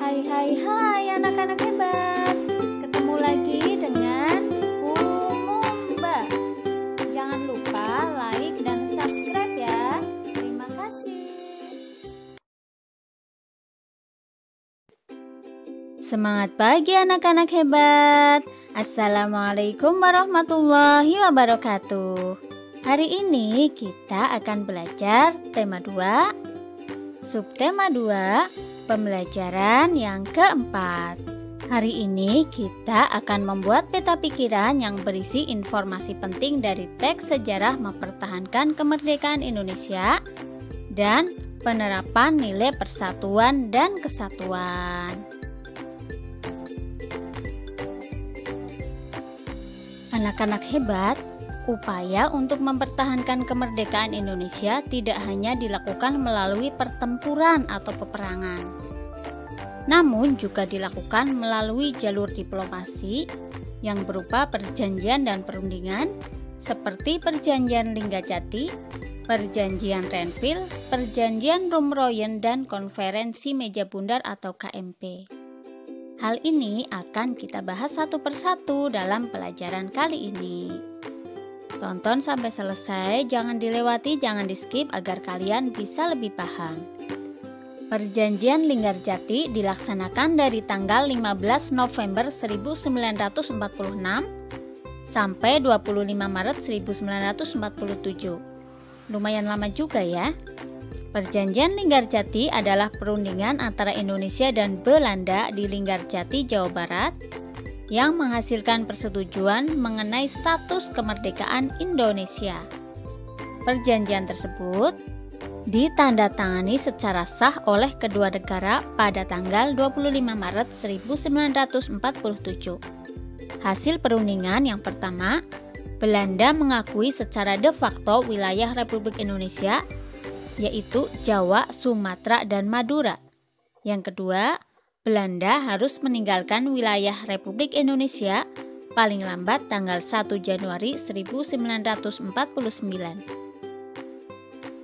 Hai anak-anak hebat. Ketemu lagi dengan Mumba. Jangan lupa like dan subscribe ya. Terima kasih. Semangat pagi anak-anak hebat. Assalamualaikum warahmatullahi wabarakatuh. Hari ini kita akan belajar tema 2, subtema 2, pembelajaran yang keempat. Hari ini kita akan membuat peta pikiran yang berisi informasi penting dari teks sejarah mempertahankan kemerdekaan Indonesia dan penerapan nilai persatuan dan kesatuan. Anak-anak hebat, upaya untuk mempertahankan kemerdekaan Indonesia tidak hanya dilakukan melalui pertempuran atau peperangan, namun juga dilakukan melalui jalur diplomasi yang berupa perjanjian dan perundingan seperti Perjanjian Linggajati, Perjanjian Renville, Perjanjian Rumroyen, dan Konferensi Meja Bundar atau KMP. Hal ini akan kita bahas satu persatu dalam pelajaran kali ini. Tonton sampai selesai, jangan dilewati, jangan di-skip agar kalian bisa lebih paham. Perjanjian Linggarjati dilaksanakan dari tanggal 15 November 1946 sampai 25 Maret 1947. Lumayan lama juga ya. Perjanjian Linggarjati adalah perundingan antara Indonesia dan Belanda di Linggarjati, Jawa Barat, yang menghasilkan persetujuan mengenai status kemerdekaan Indonesia. Perjanjian tersebut ditandatangani secara sah oleh kedua negara pada tanggal 25 Maret 1947. Hasil perundingan yang pertama, Belanda mengakui secara de facto wilayah Republik Indonesia, yaitu Jawa, Sumatera, dan Madura. Yang kedua, Belanda harus meninggalkan wilayah Republik Indonesia paling lambat tanggal 1 Januari 1949.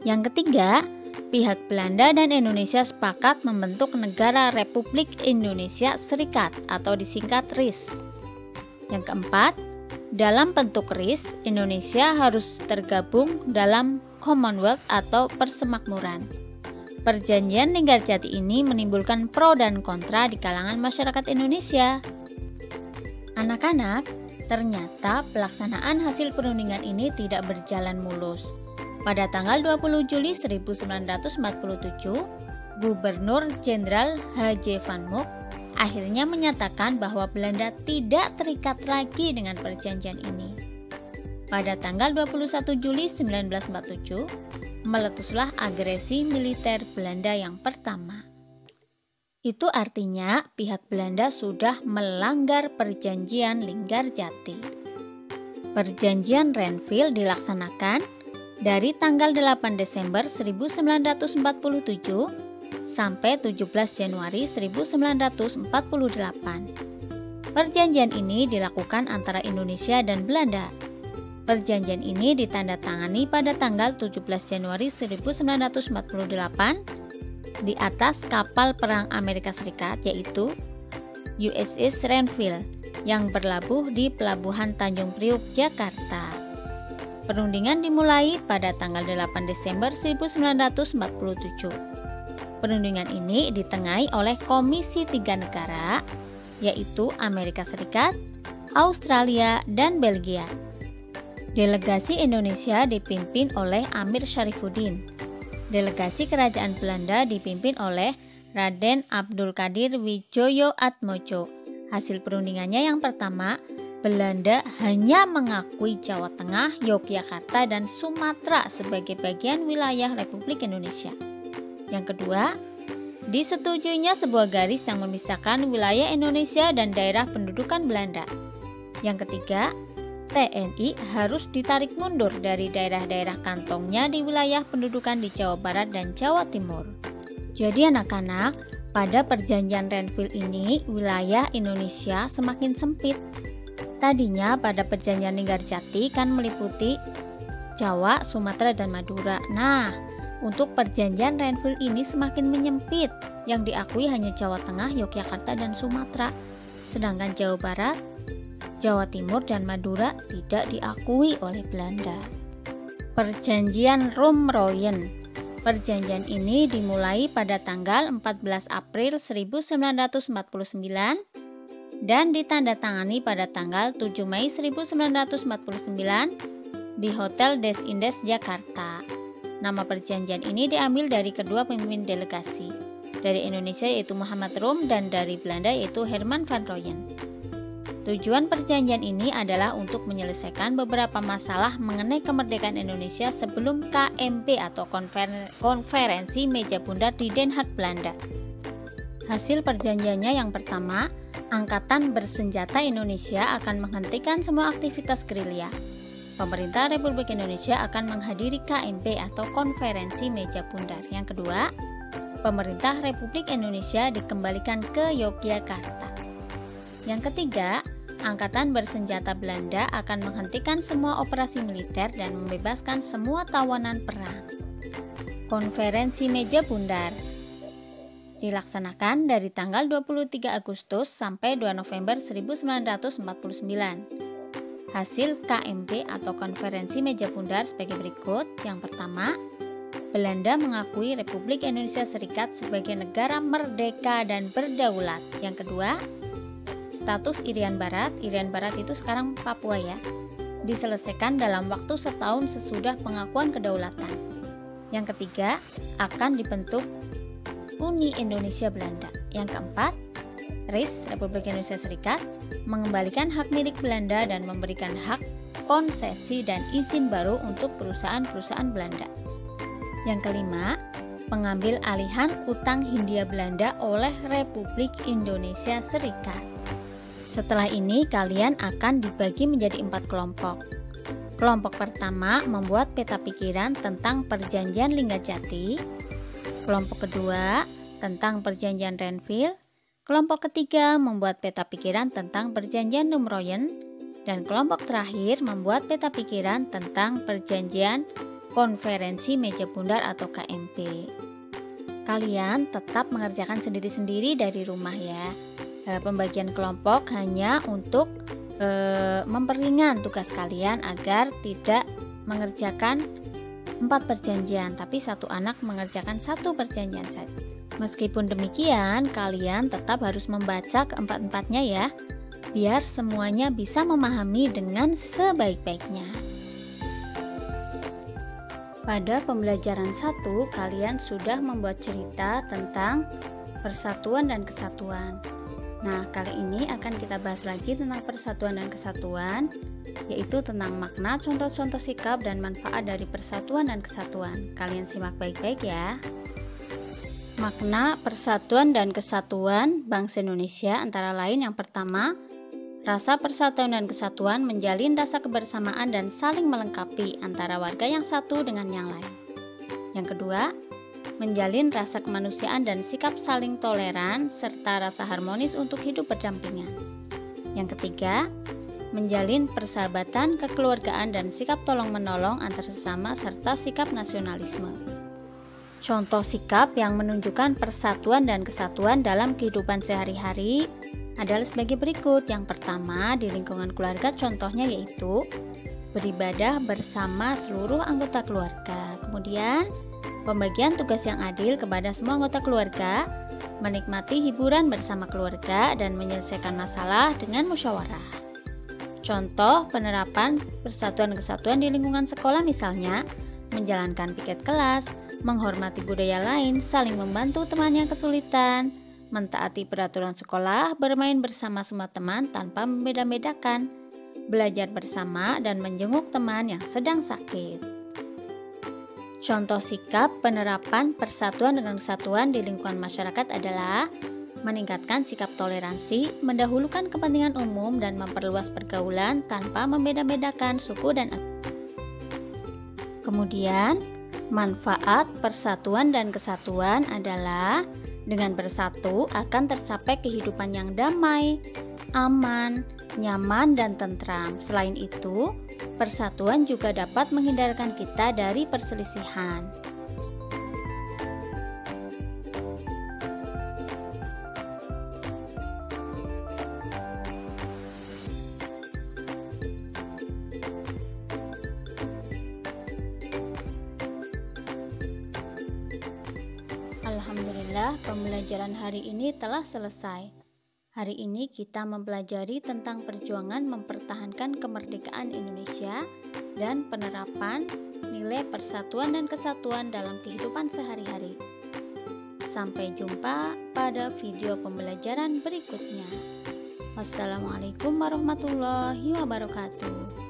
Yang ketiga, pihak Belanda dan Indonesia sepakat membentuk Negara Republik Indonesia Serikat atau disingkat RIS. Yang keempat, dalam bentuk RIS, Indonesia harus tergabung dalam Commonwealth atau persemakmuran. Perjanjian Linggarjati ini menimbulkan pro dan kontra di kalangan masyarakat Indonesia. Anak-anak, ternyata pelaksanaan hasil perundingan ini tidak berjalan mulus. Pada tanggal 20 Juli 1947, Gubernur Jenderal H.J. Van Mook akhirnya menyatakan bahwa Belanda tidak terikat lagi dengan perjanjian ini. Pada tanggal 21 Juli 1947, meletuslah agresi militer Belanda yang pertama. Itu artinya pihak Belanda sudah melanggar perjanjian Linggarjati. Perjanjian Renville dilaksanakan dari tanggal 8 Desember 1947 sampai 17 Januari 1948. Perjanjian ini dilakukan antara Indonesia dan Belanda. Perjanjian ini ditandatangani pada tanggal 17 Januari 1948 di atas kapal perang Amerika Serikat yaitu USS Renville yang berlabuh di Pelabuhan Tanjung Priuk, Jakarta. Perundingan dimulai pada tanggal 8 Desember 1947. Perundingan ini ditengahi oleh Komisi 3 negara yaitu Amerika Serikat, Australia, dan Belgia. Delegasi Indonesia dipimpin oleh Amir Syarifuddin. Delegasi Kerajaan Belanda dipimpin oleh Raden Abdul Qadir Widjojo Atmojo. Hasil perundingannya yang pertama, Belanda hanya mengakui Jawa Tengah, Yogyakarta, dan Sumatera sebagai bagian wilayah Republik Indonesia. Yang kedua, disetujuinya sebuah garis yang memisahkan wilayah Indonesia dan daerah pendudukan Belanda. Yang ketiga, TNI harus ditarik mundur dari daerah-daerah kantongnya di wilayah pendudukan di Jawa Barat dan Jawa Timur. Jadi anak-anak, pada perjanjian Renville ini wilayah Indonesia semakin sempit. Tadinya pada perjanjian Linggarjati kan meliputi Jawa, Sumatera, dan Madura. Nah, untuk perjanjian Renville ini semakin menyempit, yang diakui hanya Jawa Tengah, Yogyakarta, dan Sumatera. Sedangkan Jawa Barat, Jawa Timur, dan Madura tidak diakui oleh Belanda. Perjanjian Roem-Royen. Perjanjian ini dimulai pada tanggal 14 April 1949 dan ditandatangani pada tanggal 7 Mei 1949 di Hotel Des Indes, Jakarta. Nama perjanjian ini diambil dari kedua pemimpin delegasi, dari Indonesia yaitu Muhammad Rum dan dari Belanda yaitu Herman van Rooyen. Tujuan perjanjian ini adalah untuk menyelesaikan beberapa masalah mengenai kemerdekaan Indonesia sebelum KMP atau Konferensi Meja Bundar di Den Haag, Belanda. Hasil perjanjiannya yang pertama, Angkatan Bersenjata Indonesia akan menghentikan semua aktivitas gerilya. Pemerintah Republik Indonesia akan menghadiri KMP atau Konferensi Meja Bundar. Yang kedua, pemerintah Republik Indonesia dikembalikan ke Yogyakarta. Yang ketiga, Angkatan Bersenjata Belanda akan menghentikan semua operasi militer dan membebaskan semua tawanan perang. Konferensi Meja Bundar dilaksanakan dari tanggal 23 Agustus sampai 2 November 1949. Hasil KMP atau Konferensi Meja Bundar sebagai berikut. Yang pertama, Belanda mengakui Republik Indonesia Serikat sebagai negara merdeka dan berdaulat. Yang kedua, status Irian Barat itu sekarang Papua ya, diselesaikan dalam waktu setahun sesudah pengakuan kedaulatan. Yang ketiga, akan dibentuk Uni Indonesia Belanda. Yang keempat, RIS Republik Indonesia Serikat mengembalikan hak milik Belanda dan memberikan hak konsesi dan izin baru untuk perusahaan-perusahaan Belanda. Yang kelima, pengambil alihan utang Hindia Belanda oleh Republik Indonesia Serikat. Setelah ini kalian akan dibagi menjadi 4 kelompok. Kelompok pertama membuat peta pikiran tentang Perjanjian Linggadjati. Kelompok kedua tentang Perjanjian Renville. Kelompok ketiga membuat peta pikiran tentang Perjanjian Roem-Royen. Dan kelompok terakhir membuat peta pikiran tentang Perjanjian Konferensi Meja Bundar atau KMP. Kalian tetap mengerjakan sendiri-sendiri dari rumah ya. Pembagian kelompok hanya untuk memperingan tugas kalian agar tidak mengerjakan 4 perjanjian, tapi satu anak mengerjakan 1 perjanjian saja. Meskipun demikian, kalian tetap harus membaca keempat-empatnya ya, biar semuanya bisa memahami dengan sebaik-baiknya. Pada pembelajaran 1, kalian sudah membuat cerita tentang persatuan dan kesatuan. Nah, kali ini akan kita bahas lagi tentang persatuan dan kesatuan, yaitu tentang makna, contoh-contoh sikap, dan manfaat dari persatuan dan kesatuan. Kalian simak baik-baik ya. Makna persatuan dan kesatuan bangsa Indonesia antara lain yang pertama, rasa persatuan dan kesatuan menjalin rasa kebersamaan dan saling melengkapi antara warga yang satu dengan yang lain. Yang kedua, menjalin rasa kemanusiaan dan sikap saling toleran serta rasa harmonis untuk hidup berdampingan. Yang ketiga, menjalin persahabatan, kekeluargaan, dan sikap tolong-menolong antar sesama serta sikap nasionalisme. Contoh sikap yang menunjukkan persatuan dan kesatuan dalam kehidupan sehari-hari adalah sebagai berikut. Yang pertama, di lingkungan keluarga contohnya yaitu beribadah bersama seluruh anggota keluarga. Kemudian, pembagian tugas yang adil kepada semua anggota keluarga, menikmati hiburan bersama keluarga, dan menyelesaikan masalah dengan musyawarah. Contoh penerapan persatuan kesatuan di lingkungan sekolah misalnya, menjalankan piket kelas, menghormati budaya lain, saling membantu teman yang kesulitan, mentaati peraturan sekolah, bermain bersama semua teman tanpa membeda-bedakan, belajar bersama, dan menjenguk teman yang sedang sakit. Contoh sikap penerapan persatuan dan kesatuan di lingkungan masyarakat adalah meningkatkan sikap toleransi, mendahulukan kepentingan umum, dan memperluas pergaulan tanpa membeda-bedakan suku dan agama. Kemudian, manfaat persatuan dan kesatuan adalah dengan bersatu akan tercapai kehidupan yang damai, aman, nyaman, dan tentram. Selain itu, persatuan juga dapat menghindarkan kita dari perselisihan. Alhamdulillah, pembelajaran hari ini telah selesai. Hari ini kita mempelajari tentang perjuangan mempertahankan kemerdekaan Indonesia dan penerapan nilai persatuan dan kesatuan dalam kehidupan sehari-hari. Sampai jumpa pada video pembelajaran berikutnya. Wassalamualaikum warahmatullahi wabarakatuh.